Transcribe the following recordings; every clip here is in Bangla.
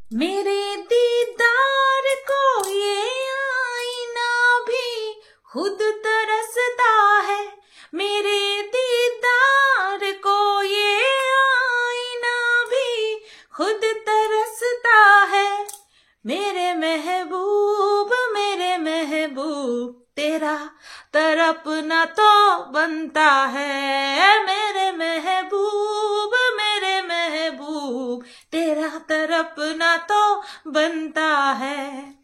मेरे दीदार को ये आईना भी खुद तरसता है। मेरे दीदार को ये आईना भी खुद तरसता है। मेरे महबूब तेरा तरपना तो बनता है। मेरे महबूब तेरा तरपना तो बनता है।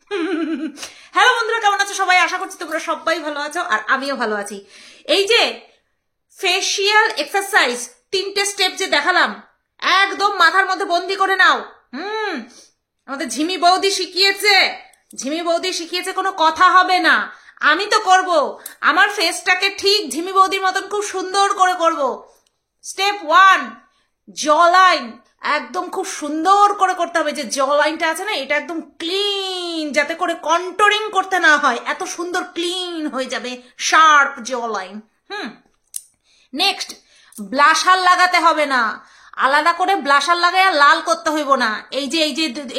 হ্যালো বন্ধুরা, কেমন আছো সবাই? আশা করছি তোমরা সবাই ভালো আছো আর আমিও ভালো আছি। এই যে ফেশিয়াল এক্সারসাইজ 3টে স্টেপ যে দেখালাম, একদম মাথার মধ্যে বন্দি করে নাও। আমাদের ঝিমি বৌদি শিখিয়েছে, কোনো কথা হবে না। আমি তো করব, আমার ফেসটাকে ঠিক ঝিমি বৌদির মতন খুব সুন্দর করে করব। স্টেপ 1, জ লাইন একদম খুব সুন্দর করে করতে হবে। যে জ লাইনটা আছে না, এটা একদম ক্লিন, যাতে করে কন্ট্রোলিং করতে না হয়, এত সুন্দর ক্লিন হয়ে যাবে, শার্প জ লাইন। নেক্সট, ব্লাশার লাগাতে হবে না, আলাদা করে ব্লাশার লাগায় লাল করতে হইব না। এই যে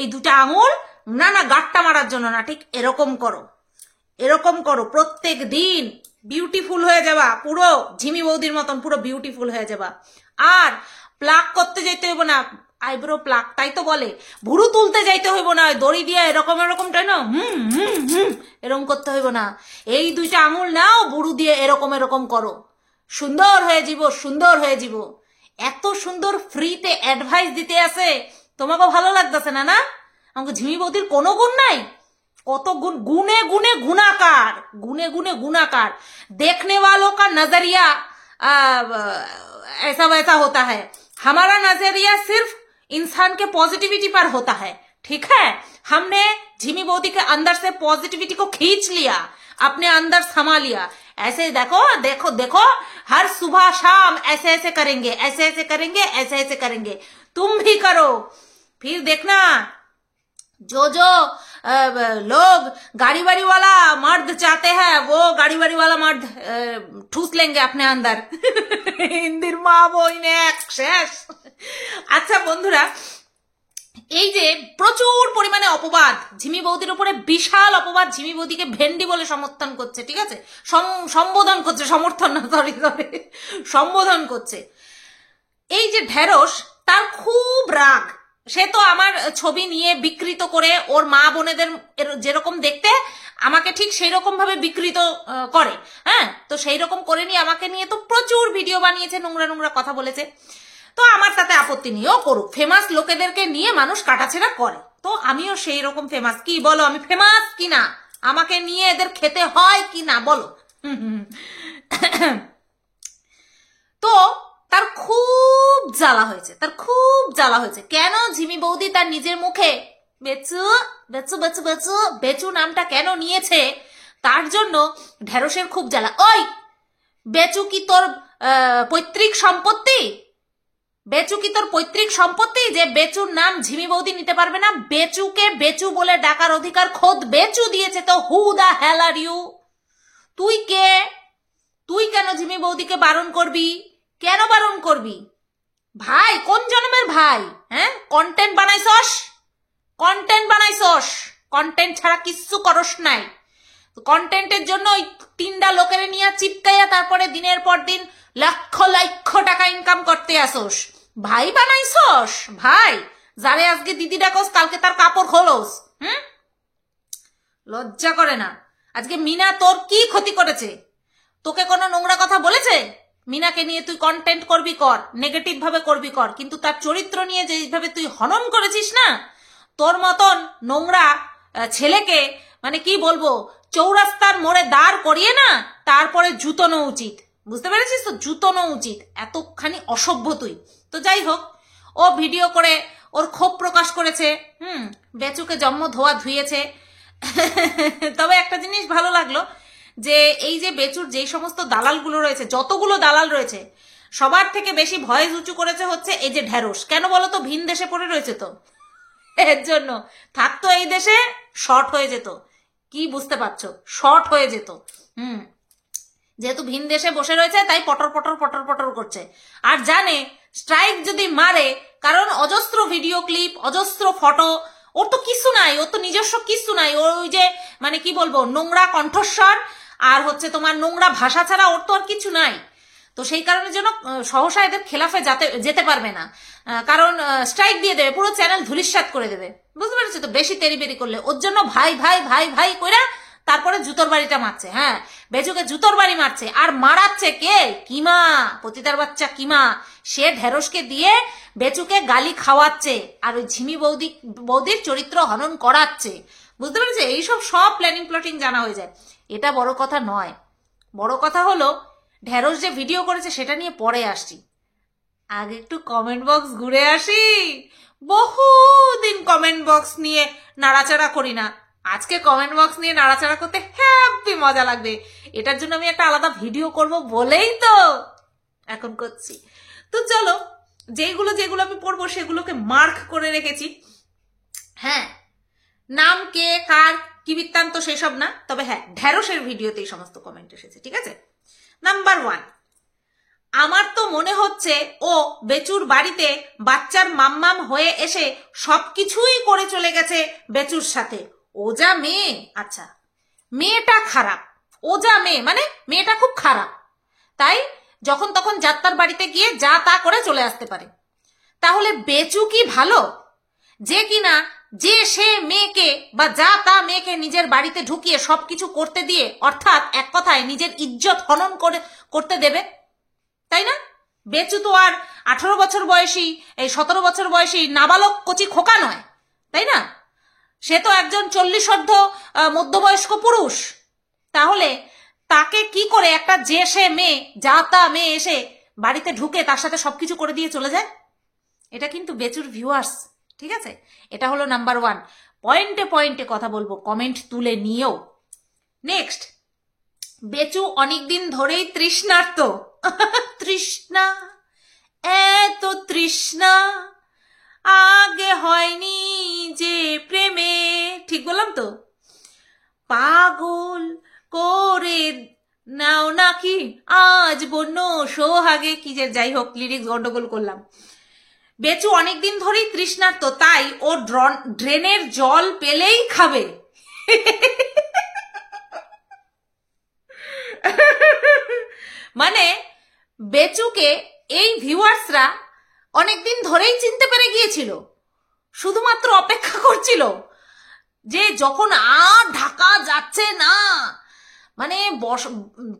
এই দুটা আঙুল না গাঁটটা মারার জন্য না, ঠিক এরকম করো প্রত্যেক দিন। বিউটিফুল হয়ে যাবা, পুরো ঝিমি বৌদির মতন পুরো বিউটিফুল হয়ে যাবা। আর প্লাক করতে যাইতে হইব না, আইব্রো প্লাক তাই তো বলে, ভুরু তুলতে যাইতে হইব না, দড়ি দিয়ে এরকম তাই না, এরকম করতে হইব না। এই দুইটা আঙুল নাও, ভুরু দিয়ে এরকম করো, সুন্দর হয়ে যাব। এত সুন্দর ফ্রিতে অ্যাডভাইস দিতে আছে, তোমাকে ভালো লাগতেছে না? আমাকে ঝিমি বৌদির কোনো গুণ নাই, কত গুণে गुनाकार। देखने वालों का नजरिया ऐसा वैसा होता है, हमारा नजरिया सिर्फ इंसान के पॉजिटिविटी पर होता है। ठीक है, हमने झिमी बौदी के अंदर से पॉजिटिविटी को खींच लिया, अपने अंदर समा लिया। ऐसे देखो हर सुबह शाम ऐसे करेंगे, तुम भी करो। फिर देखना, जो लोग गाड़ी वाड़ी वाला मर्द चाहते हैं, वो गाड़ी वाड़ी वाला मर्द ठूस लेंगे अपने अंदर। हिंदिर মা বইনে শেষ। আচ্ছা বন্ধুরা, এই যে প্রচুর পরিমাণে অপবাদ, ঝিমি বৌদির উপরে বিশাল অপবাদ, ঝিমি বৌদিকে ভেন্ডি বলে সমর্থন করছে, ঠিক আছে, সম্বোধন করছে, সম্বোধন করছে। এই যে ঢেরস, তার খুব রাগ। সে তো আমার ছবি নিয়ে বিকৃত করে, ওর মা বোনেদের যেরকম দেখতে আমাকে ঠিক সেই রকম ভাবে বিকৃত করে। হ্যাঁ, তো সেই রকম করে নিয়ে আমাকে নিয়ে তো প্রচুর ভিডিও বানিয়েছে, নোংরা কথা বলেছে। তো আমার তাতে আপত্তি নেই, ও করুক। ফেমাস লোকেদেরকে নিয়ে মানুষ কাটাছেড়া করে, তো আমিও সেই রকম ফেমাস। কি বলো, আমি ফেমাস কি না? আমাকে নিয়ে এদের খেতে হয় কি না বলো? তো তার খুব জ্বালা হয়েছে। কেন ঝিমি বৌদি তার নিজের মুখে বেচু নামটা কেন নিয়েছে, তার জন্য ঢেরসের খুব জ্বালা। ওই বেচু কি তোর পৈতৃক সম্পত্তি যে বেচুর নাম ঝিমি বৌদি নিতে পারবে না? বেচুকে বেচু বলে ডাকার অধিকার খোদ বেচু দিয়েছে। তো হু দা হেল আর ইউ? তুই কেন ঝিমি বৌদিকে বারণ করবি? কেন বারণ করবি ভাই? কোন জন্মের ভাই? হ্যাঁ, কন্টেন্ট বানাইছস, কন্টেন্ট ছাড়া কিচ্ছু করস নাই। কন্টেন্টের জন্য ওই 3টা লোকের নিয়ে চিপকাইয়া তারপরে দিনের পর দিন লক্ষ টাকা ইনকাম করতে আসোস। ভাই বানাইছস ভাই, যারে আজকে দিদি ডাকস কালকে তার কাপড় খোলস। লজ্জা করে না? আজকে মিনা তোর কি ক্ষতি করেছে? তোকে কোনো নোংরা কথা বলেছে? মিনাকে নিয়ে তুই কন্টেন্ট করবি, কর, নেগেটিভ ভাবে করবি, কর, কিন্তু তার চরিত্র নিয়ে যেভাবে তুই হনন করেছিস না, তোর মতন নোংরা ছেলেকে মানে কি বলবো, চৌরাস্তার মোড়ে দাঁড় করিয়ে না তারপরে জুতোনো উচিত। বুঝতে পেরেছিস তো? জুতোনো উচিত, এতখানি অসভ্য তুই। তো যাই হোক, ও ভিডিও করে ওর ক্ষোভ প্রকাশ করেছে। বেচুকে জন্ম ধুয়েছে। তবে একটা জিনিস ভালো লাগলো, যে এই যে বেচুর যেই সমস্ত দালালগুলো রয়েছে, যতগুলো দালাল রয়েছে, সবার থেকে বেশি ভয়েস উঁচু করেছে হচ্ছে এই যে ঢেরস। কেন বলো তো? ভিন দেশে পড়ে রয়েছে তো, এর জন্য। থাকতো এই দেশে, শর্ট হয়ে যেত। কি বুঝতে পারছো? শর্ট হয়ে যেত। যেহেতু ভিন দেশে বসে রয়েছে, তাই পটর করছে। আর জানে স্ট্রাইক যদি মারে, কারণ অজস্র ভিডিও ক্লিপ, অজস্র ফটো ওর তো কিছু নাই, ওর তো নিজস্ব কিছু নাই। ওই যে মানে কি বলবো, নোংরা কণ্ঠস্বর আর হচ্ছে তোমার নোংরা ভাষা ছাড়া ওর তো আর কিছু নাই। তো সেই কারণে যেন সহসা এদের খেলাফে যেতে পারবে না, কারণ স্ট্রাইক দিয়ে দেবে, পুরো চ্যানেল ধুলিস্যাৎ করে দেবে, বুঝতে পেরেছো তো? বেশি তেরিবেরি করলে ওর জন্য ভাই ভাই ভাই ভাই কইরা তারপরে জুতোর বাড়িটা মারছে। হ্যাঁ, বেচুকে জুতোর বাড়ি মারছে। আর মারাচ্ছে কে? কিমা, পতিতার বাচ্চা কিমা। সে ঢেরসকে দিয়ে বেচুকে গালি খাওয়াচ্ছে আর ওই ঝিমি বৌদির চরিত্র হনন করাচ্ছে, বুঝতে পেরেছে? এইসব সব প্ল্যানিং প্লটিং জানা হয়ে যায়। এটা বড় কথা নয়, বড় কথা হলো ঢেরস যে ভিডিও করেছে সেটা নিয়ে পরে আসছি। আগে একটু কমেন্ট বক্স ঘুরে আসি। বহুদিন কমেন্ট বক্স নিয়ে নাড়াচাড়া করি না, আজকে কমেন্ট বক্স নিয়ে নাড়াচাড়া করতে হ্যাপি মজা লাগবে। এটার জন্য আমি একটা আলাদা ভিডিও করব বলেই তো এখন করছি। তো চলো, যেগুলো যেগুলো আমি পড়বো সেগুলোকে মার্ক করে রেখেছি। হ্যাঁ, নাম কে কার কি বৃত্তান্ত সেসব না, তবে হ্যাঁ ঢেরসের ভিডিওতে এই সমস্ত কমেন্ট এসেছে, ঠিক আছে? নাম্বার 1, আমার তো মনে হচ্ছে ও বেচুর বাড়িতে বাচ্চার মাম্মাম হয়ে এসে সবকিছুই করে চলে গেছে বেচুর সাথে। ও যা মেয়ে, আচ্ছা মেয়েটা খারাপ, ও যা মেয়ে মানে মেয়েটা খুব খারাপ, তাই যখন তখন যাত্রার বাড়িতে গিয়ে যা তা করে চলে আসতে পারে। তাহলে বেচু কি ভালো যে কিনা যে সে মেয়েকে বা যা তা মেয়েকে নিজের বাড়িতে ঢুকিয়ে সবকিছু করতে দিয়ে, অর্থাৎ এক কথায় নিজের ইজ্জত হনন করতে দেবে, তাই না? বেচু তো আর 18 বছর বয়সী, এই 17 বছর বয়সী নাবালক কচি খোকা নয়, তাই না? সে তো একজন 40 মধ্যবয়স্ক পুরুষ। তাহলে তাকে কি করে একটা যে সে মেয়ে যা তা মেয়ে এসে বাড়িতে ঢুকে তার সাথে সবকিছু করে দিয়ে চলে যায়? এটা কিন্তু বেচুর ভিউয়ার্স, ঠিক আছে? এটা হলো নাম্বার 1। পয়েন্টে পয়েন্টে কথা বলবো, কমেন্ট তুলে নিয়েও। নেক্সট, বেচু অনেকদিন ধরেই তৃষ্ণার্ত। তৃষ্ণা, এত তৃষ্ণা আগে হয়নি যে প্রেমে, ঠিক বললাম তো? পাগল করে নাও নাকি আজ বন্য সোহাগে, কি যে যাই হোক, লিরিক্স গন্ডগোল করলাম। বেচু অনেকদিন ধরেই তৃষ্ণার্ত, তাই ও ড্রেনের জল পেলেই খাবে। মানে বেচুকে এই ভিউয়ার্সরা অনেকদিন ধরেই চিনতে পেরে গিয়েছিল, শুধুমাত্র অপেক্ষা করছিল যে যখন আর ঢাকা যাচ্ছে না, মানে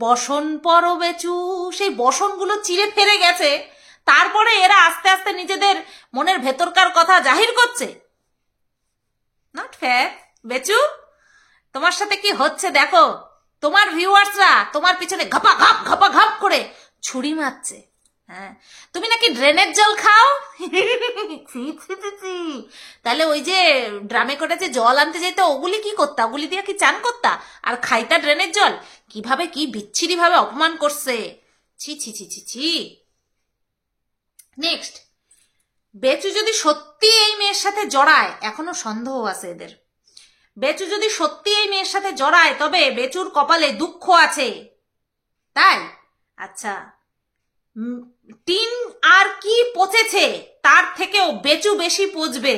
বসন পর বেচু সেই বসনগুলো চিরে ফেলে গেছে, তারপরে এরা আস্তে আস্তে নিজেদের মনের ভেতরকার কথা জাহির করছে। নট ফেয়ার বেচু, তোমার সাথে কি হচ্ছে দেখো। তোমার ভিউয়ার্সরা তোমার পিছনে ঘপা ঘপ করে ছুরি মারছে। হ্যাঁ, তুমি নাকি ড্রেনের জল খাও। তাহলে ওই যে ড্রামে করে যে জল আনতে যেত, ওগুলি কি করতা? ওগুলি দিয়ে কি চান করতা? আর খাইতা ড্রেনের জল? কিভাবে কি বিচ্ছিরি ভাবে অপমান করছে, ছি ছি ছি ছি ছি। নেক্সট, বেচু যদি সত্যি এই মেয়ের সাথে জড়ায়, এখনো সন্দেহ আছে এদের, বেচু যদি সত্যি এই মেয়ের সাথে জড়ায় তবে বেচুর কপালে দুঃখ আছে, তাই? আচ্ছা, টিন আর কি পচেছে তার থেকেও বেচু বেশি পচবে।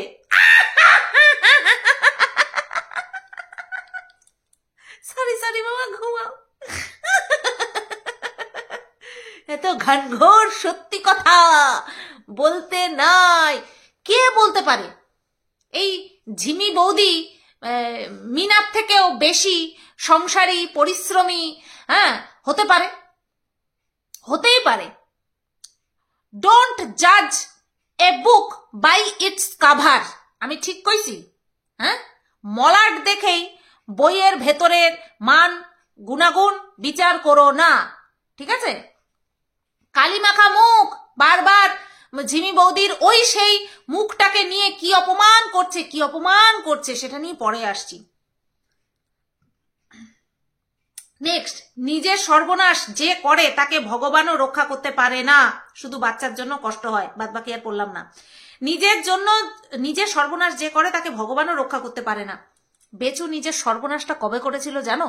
সরি বাবা, ঘুমাও। এত ঘনঘোর সত্যি কথা বলতে নাই, কে বলতে পারে? এই ঝিমি বৌদি মিনার থেকেও বেশি সংসারী পরিশ্রমী, হ্যাঁ হতে পারে, হতেই পারে। ডোন্ট জাজ এ বুক বাই ইটস কাভার, আমি ঠিক কইছি? হ্যাঁ, মলাট দেখেই বইয়ের ভেতরের মান গুণাগুণ বিচার করো না, ঠিক আছে? কালিমাখা মুখ, বারবার ঝিমি বৌদির ওই সেই মুখটাকে নিয়ে কি অপমান করছে সেটা নিয়ে পরে আসছি। নেক্সট, নিজের সর্বনাশ যে করে তাকে ভগবানও রক্ষা করতে পারে না, শুধু বাচ্চার জন্য কষ্ট হয়, বাদ বাকি আর বললাম না। নিজের সর্বনাশ যে করে তাকে ভগবানও রক্ষা করতে পারে না। বেচু নিজের সর্বনাশটা কবে করেছিল জানো?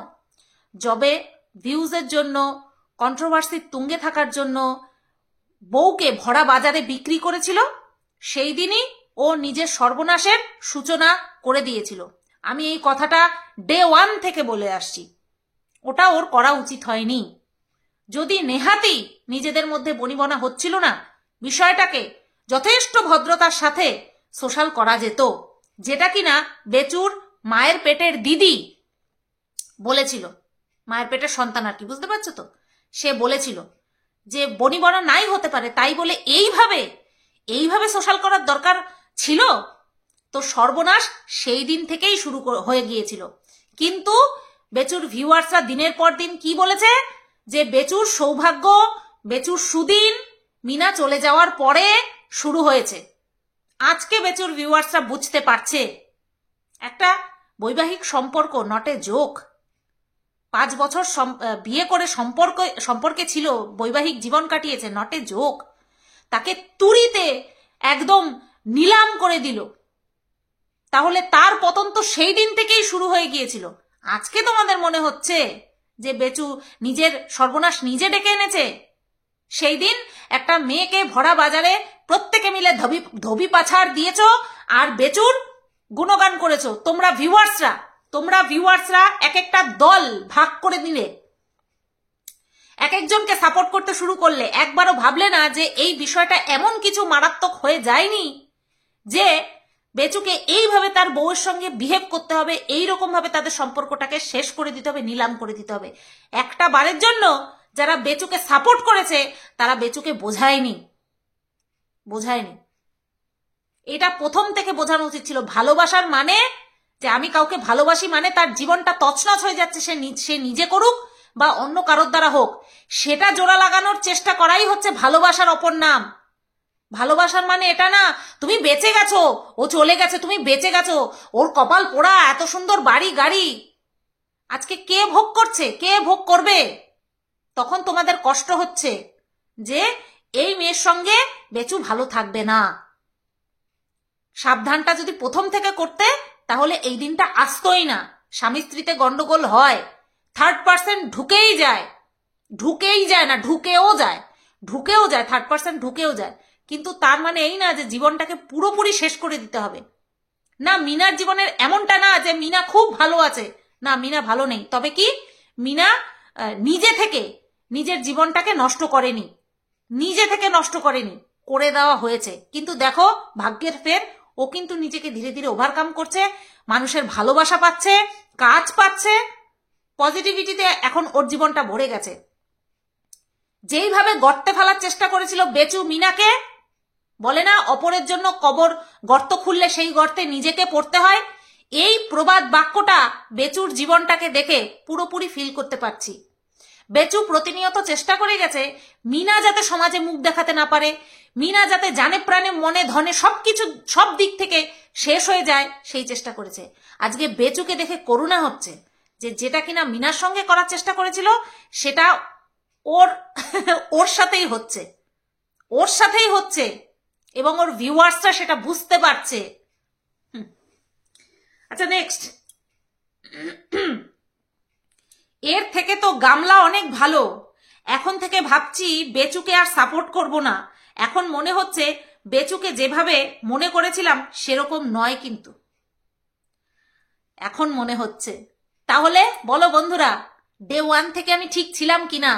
যবে ভিউজের জন্য, কন্ট্রোভার্সির তুঙ্গে থাকার জন্য বউকে ভরা বাজারে বিক্রি করেছিল, সেই দিনই ও নিজের সর্বনাশের সূচনা করে দিয়েছিল। আমি এই কথাটা ডে 1 থেকে বলে আসছি, ওটা ওর করা উচিত হয়নি। যদি নেহাতি নিজেদের মধ্যে বনিবনা হচ্ছিল না, বিষয়টাকে যথেষ্ট ভদ্রতার সাথে সোশ্যাল করা যেত, যেটা কিনা বেচুর মায়ের পেটের দিদি বলেছিল, মায়ের পেটের সন্তান আর কি, বুঝতে পারছো তো? সে বলেছিল যে বনিবনা নাই হতে পারে, তাই বলে এইভাবে সোশ্যাল করার দরকার ছিল? তো সর্বনাশ সেই দিন থেকেই শুরু হয়ে গিয়েছিল। কিন্তু বেচুর ভিউয়ার্সরা দিনের পর দিন কি বলেছে, যে বেচুর সৌভাগ্য, বেচুর সুদিন মিনা চলে যাওয়ার পরে শুরু হয়েছে। আজকে বেচুর ভিউয়ার্সরা বুঝতে পারছে একটা বৈবাহিক সম্পর্ক নট এ জোক। 5 বছর বিয়ে করে সম্পর্কে ছিল, বৈবাহিক জীবন কাটিয়েছে, নট এ জোক। তাকে তুড়িতে একদম নিলাম করে দিল। তাহলে তার পতন তো সেই দিন থেকেই শুরু হয়ে গিয়েছিল। আজকে তোমাদের মনে হচ্ছে যে বেচু নিজের সর্বনাশ নিজে ডেকে এনেছে? সেই দিন একটা মেয়েকে ভরা বাজারে প্রত্যেকে মিলে ধবি পাছাড় দিয়েছ আর বেচুর গুণগান করেছো। তোমরা ভিউয়ার্সরা এক একটা দল ভাগ করে দিলে, এক একজনকে সাপোর্ট করতে শুরু করলে। একবারও ভাবলে না যে এই বিষয়টা এমন কিছু মারাত্মক হয়ে যায়নি যে বেচুকে এইভাবে তার বউয়ের সঙ্গে বিহেভ করতে হবে, এইরকম ভাবে তাদের সম্পর্কটাকে শেষ করে দিতে হবে, নিলাম করে দিতে হবে। একটা বারের জন্য যারা বেচুকে সাপোর্ট করেছে তারা বেচুকে বোঝায়নি। এটা প্রথম থেকে বোঝানো উচিত ছিল। ভালোবাসার মানে যে আমি কাউকে ভালোবাসি মানে তার জীবনটা তছনছ হয়ে যাচ্ছে, সে নিজে করুক বা অন্য কারোর দ্বারা হোক, সেটা জোড়া লাগানোর চেষ্টা করাই হচ্ছে ভালোবাসার অপর নাম। ভালোবাসার মানে এটা না তুমি বেঁচে গেছো, ও চলে গেছে, তুমি বেঁচে গেছো, ওর কপাল পোড়া, এত সুন্দর বাড়ি গাড়ি আজকে কে ভোগ করছে, কে ভোগ করবে? তখন তোমাদের কষ্ট হচ্ছে যে এই মেয়ের সঙ্গে বেচু ভালো থাকবে না। সাবধানটা যদি প্রথম থেকে করতে তাহলে এই দিনটা আসতোই না। স্বামী স্ত্রীতে গন্ডগোল হয়, থার্ড পার্সন ঢুকেও যায়, থার্ড পার্সন ঢুকেও যায়। কিন্তু তার মানে এই না যে জীবনটাকে পুরোপুরি শেষ করে দিতে হবে। না, মিনার জীবনের এমনটা না যে মিনা খুব ভালো আছে, না মিনা ভালো নেই। তবে কি মিনা নিজে থেকে নিজের জীবনটাকে নষ্ট করেনি, করে দেওয়া হয়েছে। কিন্তু দেখো ভাগ্যের ফের, ও কিন্তু নিজেকে ধীরে ধীরে ওভারকাম করছে, মানুষের ভালোবাসা পাচ্ছে, কাজ পাচ্ছে, পজিটিভিটিতে এখন ওর জীবনটা ভরে গেছে। যেইভাবে গর্তে ফেলার চেষ্টা করেছিল বেচু মিনাকে, বলে না অপরের জন্য গর্ত খুললে সেই গর্তে নিজেকে পড়তে হয়, এই প্রবাদ বাক্যটা বেচুর জীবনটাকে দেখে পুরোপুরি ফিল করতে পারছি। বেচু প্রতিনিয়ত চেষ্টা করে গেছে মিনা যাতে সমাজে মুখ দেখাতে না পারে, মিনা যাতে জানে প্রাণে মনে ধনে সবকিছু সব দিক থেকে শেষ হয়ে যায়, সেই চেষ্টা করেছে। আজকে বেচুকে দেখে করুণা হচ্ছে যে যেটা কিনা মিনার সঙ্গে করার চেষ্টা করেছিল সেটা ওর সাথেই হচ্ছে এবং ওর ভিউয়ার্সরা সেটা বুঝতে পারছে। আচ্ছা নেক্সট, এর থেকে তো গামলা অনেক ভালো। এখন থেকে ভাবছি বেচুকে আর সাপোর্ট করব না। এখন মনে হচ্ছে বেচুকে যেভাবে মনে করেছিলাম সেরকম নয়, কিন্তু এখন মনে হচ্ছে। তাহলে বলো বন্ধুরা, ডে 1 থেকে আমি ঠিক ছিলাম কিনা?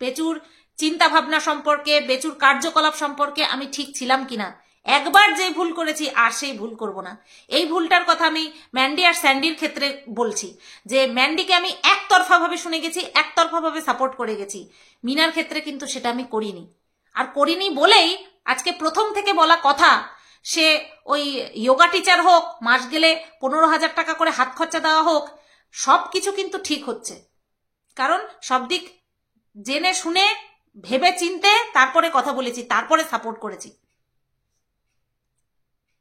বেচুর চিন্তা ভাবনা সম্পর্কে, বেচুর কার্যকলাপ সম্পর্কে আমি ঠিক ছিলাম কিনা? একবার যে ভুল করেছি আর সেই ভুল করব না। এই ভুলটার কথা আমি ম্যান্ডি আর স্যান্ডির ক্ষেত্রে বলছি, যে ম্যান্ডিকে আমি একতরফা ভাবে শুনে গেছি, একতরফা ভাবে সাপোর্ট করে গেছি। মিনার ক্ষেত্রে কিন্তু সেটা আমি করিনি, আর করিনি বলেই আজকে প্রথম থেকে বলা কথা, সে ওই যোগা টিচার হোক, মাস গেলে 15,000 টাকা করে হাত খরচা দেওয়া হোক, সব কিছু কিন্তু ঠিক হচ্ছে। কারণ সব দিক জেনে শুনে ভেবে চিনতে তারপরে কথা বলেছি, তারপরে সাপোর্ট করেছি।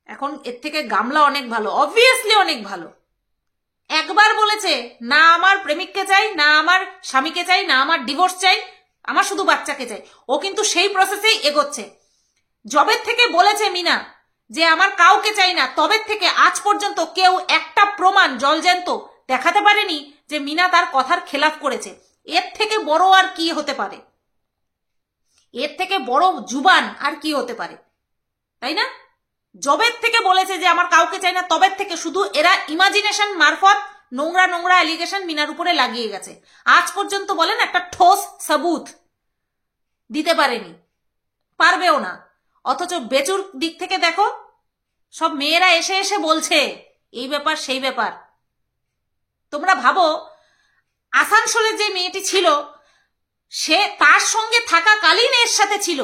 এখন এর থেকে গামলা অনেক ভালো, অবভিয়াসলি অনেক ভালো। একবার বলেছে না আমার প্রেমিককে চাই, না আমার স্বামীকে চাই, না আমার ডিভোর্স চাই, আমার শুধু বাচ্চাকে চাই। ও কিন্তু সেই প্রসেসেই এগোচ্ছে। জবের থেকে বলেছে মিনা যে আমার কাউকে চাই না, তবে থেকে আজ পর্যন্ত কেউ একটা প্রমাণ জলজ্যান্ত দেখাতে পারেনি যে মিনা তার কথার খেলাফ করেছে। এর থেকে বড় আর কি হতে পারে? এর থেকে বড় জুবান আর কি হতে পারে, তাই না? জবের থেকে বলেছে যে আমার কাউকে চাই না, তবের থেকে শুধু এরা ইমাজিনেশন মারফত নোংরা নোংরা অ্যালিগেশন মিনার উপরে লাগিয়ে গেছে। আজ পর্যন্ত বলেন একটা ঠোস সাবুত দিতে পারেনি, পারবেও না। অথচ বেচুর দিক থেকে দেখো, সব মেয়েরা এসে এসে বলছে এই ব্যাপার সেই ব্যাপার। তোমরা ভাবো আসানসোলের যে মেয়েটি ছিল, সে তার সঙ্গে থাকাকালীন এর সাথে ছিল,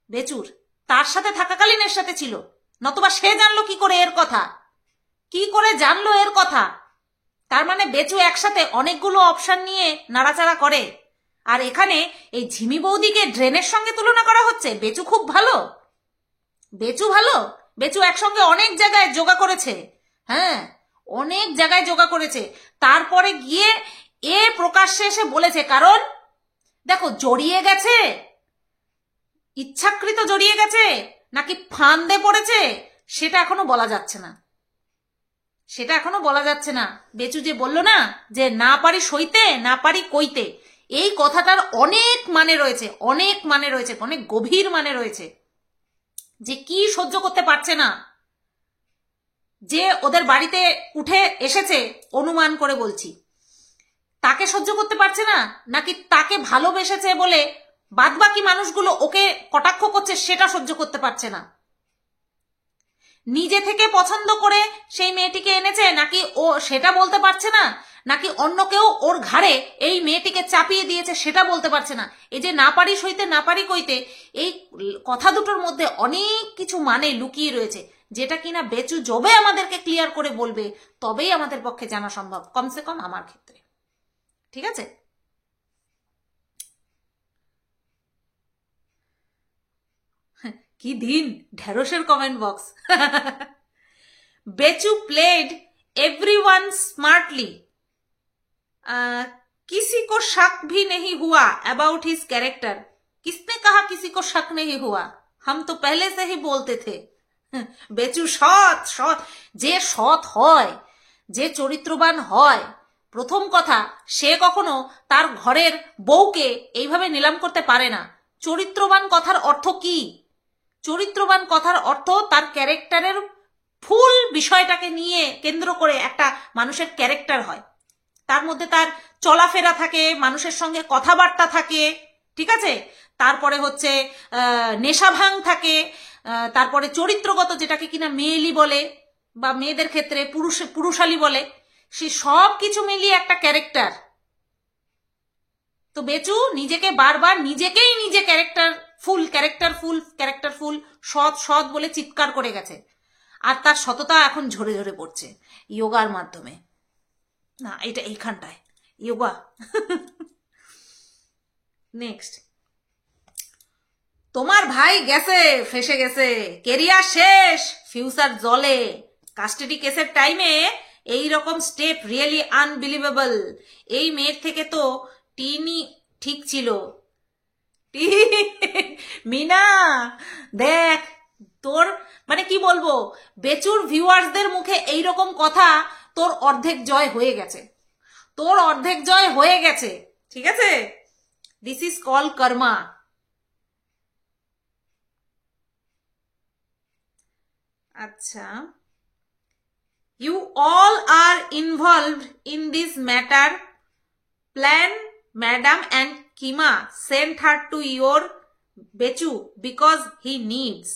বেচুর তার সাথে থাকাকালীন এর সাথে ছিল, নতুবা সে জানলো কি করে এর কথা? কি করে জানলো এর কথা? তার মানে বেচু একসাথে অনেকগুলো অপশন নিয়ে নাড়াচাড়া করে। আর এখানে এই ঝিমি বৌদিকে ড্রেনের সঙ্গে তুলনা করা হচ্ছে। বেচু খুব ভালো, বেচু ভালো, বেচু একসঙ্গে অনেক জায়গায় যোগা করেছে, হ্যাঁ অনেক জায়গায় যোগা করেছে। তারপরে গিয়ে এ প্রকাশ্যে এসে বলেছে, কারণ দেখো জড়িয়ে গেছে, ইচ্ছাকৃত জড়িয়ে গেছে নাকি ফান্দে পড়েছে সেটা এখনো বলা যাচ্ছে না, সেটা এখনো বলা যাচ্ছে না। বেচু যে বলল না যে না পারি সইতে না পারি কইতে, এই কথাটার অনেক মানে রয়েছে, অনেক মানে রয়েছে, অনেক গভীর মানে রয়েছে। যে কি সহ্য করতে পারছে না, যে ওদের বাড়িতে উঠে এসেছে, অনুমান করে বলছি, তাকে সহ্য করতে পারছে না, নাকি তাকে ভালোবেসেছে বলে বাদবাকি মানুষগুলো ওকে কটাক্ষ করছে সেটা সহ্য করতে পারছে না। নিজে থেকে পছন্দ করে সেই মেয়েটিকে এনেছে নাকি ও সেটা বলতে পারছে না, নাকি অন্য কেউ ওর ঘাড়ে এই মেয়েটিকে চাপিয়ে দিয়েছে সেটা বলতে পারছে না। এই যে না পারি সইতে না পারি কইতে, এই কথা দুটোর মধ্যে অনেক কিছু মানে লুকিয়ে রয়েছে, যেটা কিনা বেচু জবে আমাদেরকে ক্লিয়ার করে বলবে তবেই আমাদের পক্ষে জানা সম্ভব, কমসে কম আমার ক্ষেত্রে। ঠিক আছে? কি দিন ঢেঁড়সের কমেন্ট বক্স। बेचू प्लेड एवरीवन स्मार्टली, किसी को शक भी नहीं हुआ अबाउट हिज कैरेक्टर। किसने कहा किसी को शक नहीं हुआ? हम तो पहले से ही बोलते थे। बेचू সৎ সৎ, যে সৎ হয়, যে চরিত্রবান হয়, প্রথম কথা সে কখনো তার ঘরের বউকে এইভাবে নিলাম করতে পারে না। চরিত্রবান কথার অর্থ কি? চরিত্রবান কথার অর্থ তার ক্যারেক্টারের ফুল বিষয়টাকে নিয়ে কেন্দ্র করে একটা মানুষের ক্যারেক্টার হয়, তার মধ্যে তার চলাফেরা থাকে, মানুষের সঙ্গে কথাবার্তা থাকে, ঠিক আছে, তারপরে হচ্ছে নেশাভাং থাকে, তারপরে চরিত্রগত যেটাকে কিনা মেয়েলি বলে বা মেয়েদের ক্ষেত্রে পুরুষালী বলে, সে সব কিছু মিলিয়ে একটা ক্যারেক্টার। তো বেচু নিজেকে বারবার নিজেকেই নিজে ক্যারেক্টারফুল সৎ সৎ বলে চিৎকার করে গেছে। আর তার সততা এখন ঝরে ঝরে পড়ছে যোগার মাধ্যমে। না, এটা এইখানটায় যোগা। নেক্সট, তোমার ভাই গেছে, ফেসে গেছে, কেরিয়ার শেষ, ফিউচার জলে। কাস্টাডি কেসের টাইমে এই রকম স্টেপ রিয়েলি আনবিলিভেবল। এই মেয়ের থেকে তো টিনি ঠিক ছিল। মিনা দেখ, তোর মানে কি বলবো, বেচুর ভিউয়ার্সদের মুখে এইরকম কথা তোর অর্ধেক জয় হয়ে গেছে, তোর অর্ধেক জয় হয়ে গেছে। ঠিক আছে, দিস ইজ কল কর্মা। আচ্ছা, you all are involved in this matter. Plan madam and কিমা সেন্ট হার টু ইয়োর বেচু বিকজ হি নিডস।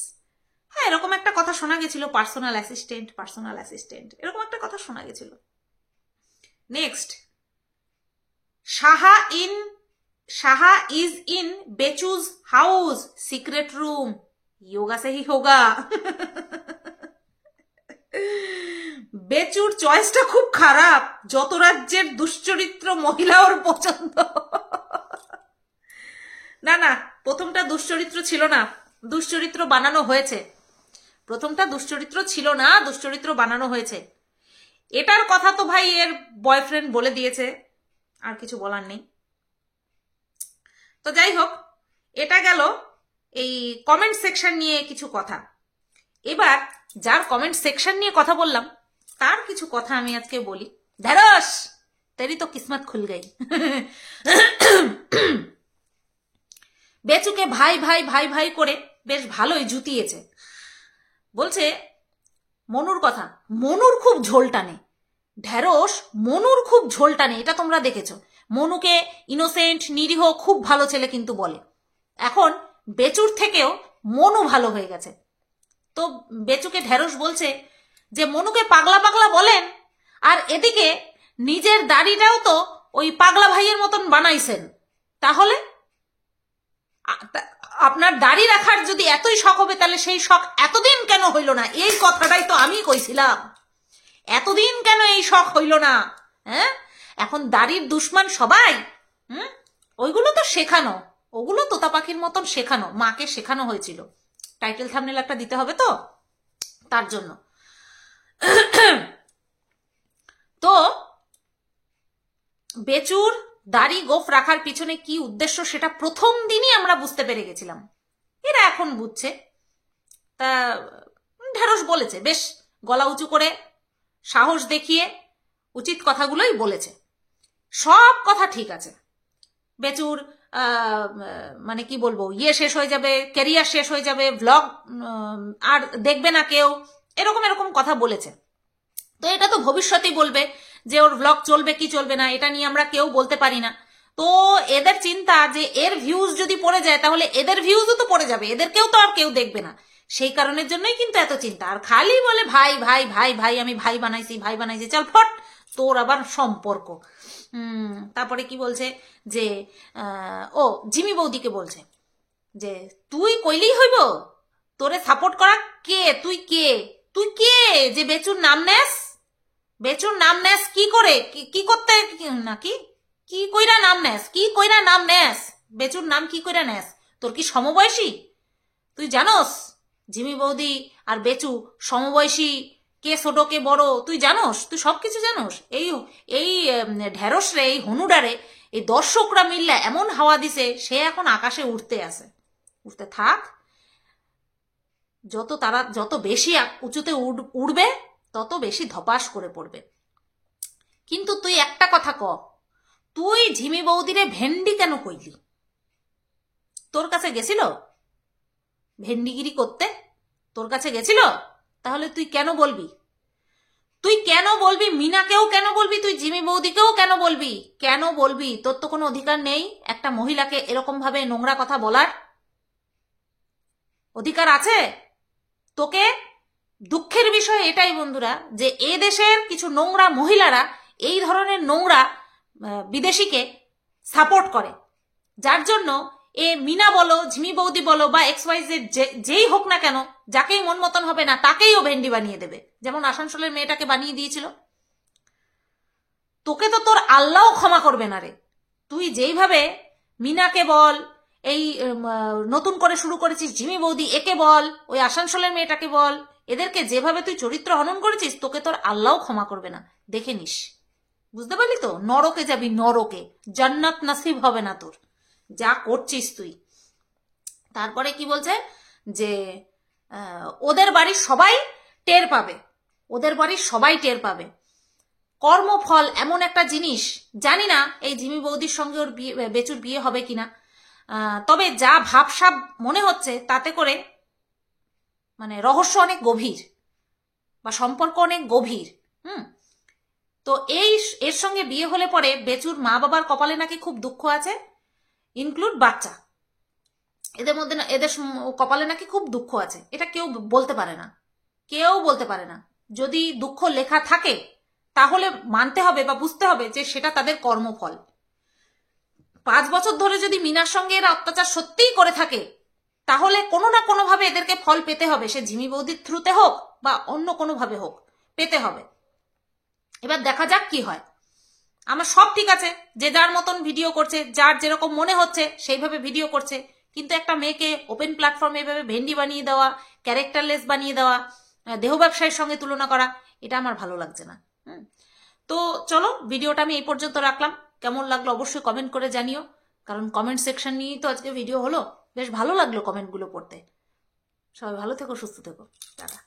হ্যাঁ, এরকম একটা কথা শোনা গেছিল, পার্সোনাল অ্যাসিস্ট্যান্ট, এরকম একটা কথা শোনা গেছিল। নেক্সট, শাহা ইজ ইন বেচুজ হাউস সিক্রেট রুম, योगा से ही होगा। বেচুর চয়েসটা খুব খারাপ, যত রাজ্যের দুশ্চরিত্র মহিলা ওর পছন্দ। না না, প্রথমটা দুশ্চরিত্র ছিল না, দুশ্চরিত্র বানানো হয়েছে। প্রথমটা দুশ্চরিত্র ছিল না, দুশ্চরিত্র বানানো হয়েছে। এটার কথা তো ভাই এর বয়ফ্রেন্ড বলে দিয়েছে, আর কিছু বলার নেই। তো যাই হোক, এটা গেল এই কমেন্ট সেকশন নিয়ে কিছু কথা। এবার যার কমেন্ট সেকশন নিয়ে কথা বললাম তার কিছু কথা আমি আজকে বলি। ঢেঁড়স, তেরি তো কিসমত খুল গই। বেচুকে ভাই ভাই ভাই ভাই করে বেশ ভালোই জুতিয়েছে। বলছে মনুর কথা, মনুর খুব ঝোল টানে, ঢেঁড়স মনুর খুব ঝোল টানে, এটা তোমরা দেখেছো। মনুকে ইনোসেন্ট নিরীহ খুব ভালো ছেলে কিন্তু বলে, এখন বেচুর থেকেও মনু ভালো হয়ে গেছে। তো বেচুকে ঢেঁড়স বলছে যে মনুকে পাগলা পাগলা বলেন, আর এদিকে নিজের দাড়িটাও তো ওই পাগলা ভাইয়ের মতন বানাইছেন, তাহলে আপনার দাড়ি রাখার যদি এতই শখ হবে তাহলে সেই শখ এতদিন কেন হইল না? এই কথাটাই তো আমি কইছিলাম, এতদিন কেন এই শখ হইল না? হ্যাঁ, এখন দাড়ির দুশ্মন সবাই। ওইগুলো তো শেখানো, ওগুলো তোতা পাখির মতন শেখানো, মাকে শেখানো হয়েছিল। টাইটেল থাম্বনেল একটা দিতে হবে তো, তার জন্য। তো বেচুর দাড়ি গোফ রাখার পিছনে কি উদ্দেশ্য সেটা প্রথম দিনই আমরা বুঝতে পেরে গেছিলাম, এরা এখন বুঝছে। তা ঢেঁড়স বলেছে, বেশ গলা উঁচু করে সাহস দেখিয়ে উচিত কথাগুলোই বলেছে, সব কথা ঠিক আছে। বেচুর মানে কি বলবো, ইয়ে শেষ হয়ে যাবে, ক্যারিয়ার শেষ হয়ে যাবে, ভ্লগ আর দেখবে না কেউ, এরকম এরকম কথা বলেছে। তো এটা তো ভবিষ্যতেই বলবে যে ওর ভ্লগ চলবে কি চলবে না, এটা নিয়ে আমরা কেউ বলতে পারি না। তো এদের চিন্তা যে এর ভিউজ যদি পড়ে যায় তাহলে এদের ভিউজও তো পড়ে যাবে, এদেরকেও তো আর কেউ দেখবে না, সেই কারণের জন্যই কিন্তু এত চিন্তা। আর খালি বলে ভাই ভাই ভাই ভাই, আমি ভাই বানাইছি ভাই বানাইছি, চল ফট তোর আবার সম্পর্ক। তারপরে কি বলছে যে ও জিমি বৌদিকে বলছে যে তুই কইলেই হইব, তোরে সাপোর্ট করা কে, তুই কে, তুই কে যে বেচুর নাম নেস, বেচুর নাম নেস কি করে, কি করতে নাকি, কি কইরা নাম নেস, কি কইরা নাম নেস, বেচুর নাম কি কইরা নেস, তোর কি সমবয়সী? তুই জানোস জিমি বৌদি আর বেচু সমবয়সী, কে ছোট কে বড় তুই জানোস, তুই সবকিছু জানোস। এই এই ঢেঁড়স রে, এই হনুডারে এই দর্শকরা মিললে এমন হাওয়া দিছে, সে এখন আকাশে উঠতে আছে, উঠতে থাক, যত বেশি উঁচুতে উড়বে তত বেশি ধপাস করে পড়বে। কিন্তু তুই একটা কথা ক, তুই ঝিমি বৌদিরে ভেন্ডি কেন কইলি? তোর কাছে গেছিল ভেন্ডিগিরি করতে? তোর কাছে গেছিল? তাহলে তুই কেন বলবি? তুই কেন বলবি? মিনাকেও কেন বলবি? তুই জিমি বৌদিকেও কেন বলবি? কেন বলবি? তোর তো কোনো অধিকার নেই একটা মহিলাকে এরকম ভাবে নোংরা কথা বলার। অধিকার আছে তোকে? দুঃখের বিষয় এটাই বন্ধুরা, যে এ দেশের কিছু নোংরা মহিলারা এই ধরনের নোংরা বিদেশিকে সাপোর্ট করে, যার জন্য এ মিনা বলো, ঝিমি বৌদি বলো বা XYZ যেই হোক না কেন, যাকেই মন মতন হবে না তাকেই ও ভেন্ডি বানিয়ে দেবে, যেমন আসানসোলের মেয়েটাকে বানিয়ে দিয়েছিল। তোকে তো তোর আল্লাহ ক্ষমা করবে না রে। তুই যেইভাবে মিনাকে বল, এই নতুন করে শুরু করেছিস ঝিমি বৌদি, একে বল, ওই আসানসোলের মেয়েটাকে বল, এদেরকে যেভাবে তুই চরিত্র হনন করেছিস, তোকে তোর আল্লাহ ক্ষমা করবে না, দেখে নিস। বুঝতে পারলি তো? নরকে যাবি, নরকে, জান্নাত নাসিব হবে না তোর, যা করছিস তুই। তারপরে কি বলছে যে ওদের বাড়ির সবাই টের পাবে, ওদের বাড়ির সবাই টের পাবে। কর্মফল এমন একটা জিনিস, জানি না এই ঝিমি বৌদির সঙ্গে ওর বেচুর বিয়ে হবে কিনা, তবে যা ভাবসাব মনে হচ্ছে তাতে করে মানে রহস্য অনেক গভীর বা সম্পর্ক অনেক গভীর। তো এর সঙ্গে বিয়ে হলে পরে বেচুর মা বাবার কপালে নাকি খুব দুঃখ আছে, ইনক্লুড বাচ্চা, এদের মধ্যে এদের কপালে নাকি খুব দুঃখ আছে। এটা কেউ বলতে পারে না, কেউ বলতে পারে না। যদি দুঃখ লেখা থাকে তাহলে মানতে হবে বা বুঝতে হবে যে সেটা তাদের কর্মফল। 5 বছর ধরে যদি মিনার সঙ্গে এরা অত্যাচার সত্যিই করে থাকে তাহলে কোনো না কোনো ভাবে এদেরকে ফল পেতে হবে, সে ঝিমি বৌদির থ্রুতে হোক বা অন্য কোনো ভাবে হোক, পেতে হবে। এবার দেখা যাক কি হয়। আমার সব ঠিক আছে, যে যার মতন ভিডিও করছে, যার যেরকম মনে হচ্ছে সেইভাবে ভিডিও করছে, কিন্তু একটা মেয়েকে ওপেন প্ল্যাটফর্মে এভাবে ভেন্ডি বানিয়ে দেওয়া, ক্যারেক্টারলেস বানিয়ে দেওয়া, দেহ ব্যবসায়ীর সঙ্গে তুলনা করা, এটা আমার ভালো লাগছে না। তো চলো, ভিডিওটা আমি এই পর্যন্ত রাখলাম। কেমন লাগলো অবশ্যই কমেন্ট করে জানিও, কারণ কমেন্ট সেকশন নিয়েই তো আজকে ভিডিও হলো। বেশ ভালো লাগলো কমেন্টগুলো পড়তে। সবাই ভালো থেকো, সুস্থ থেকো, টাটা।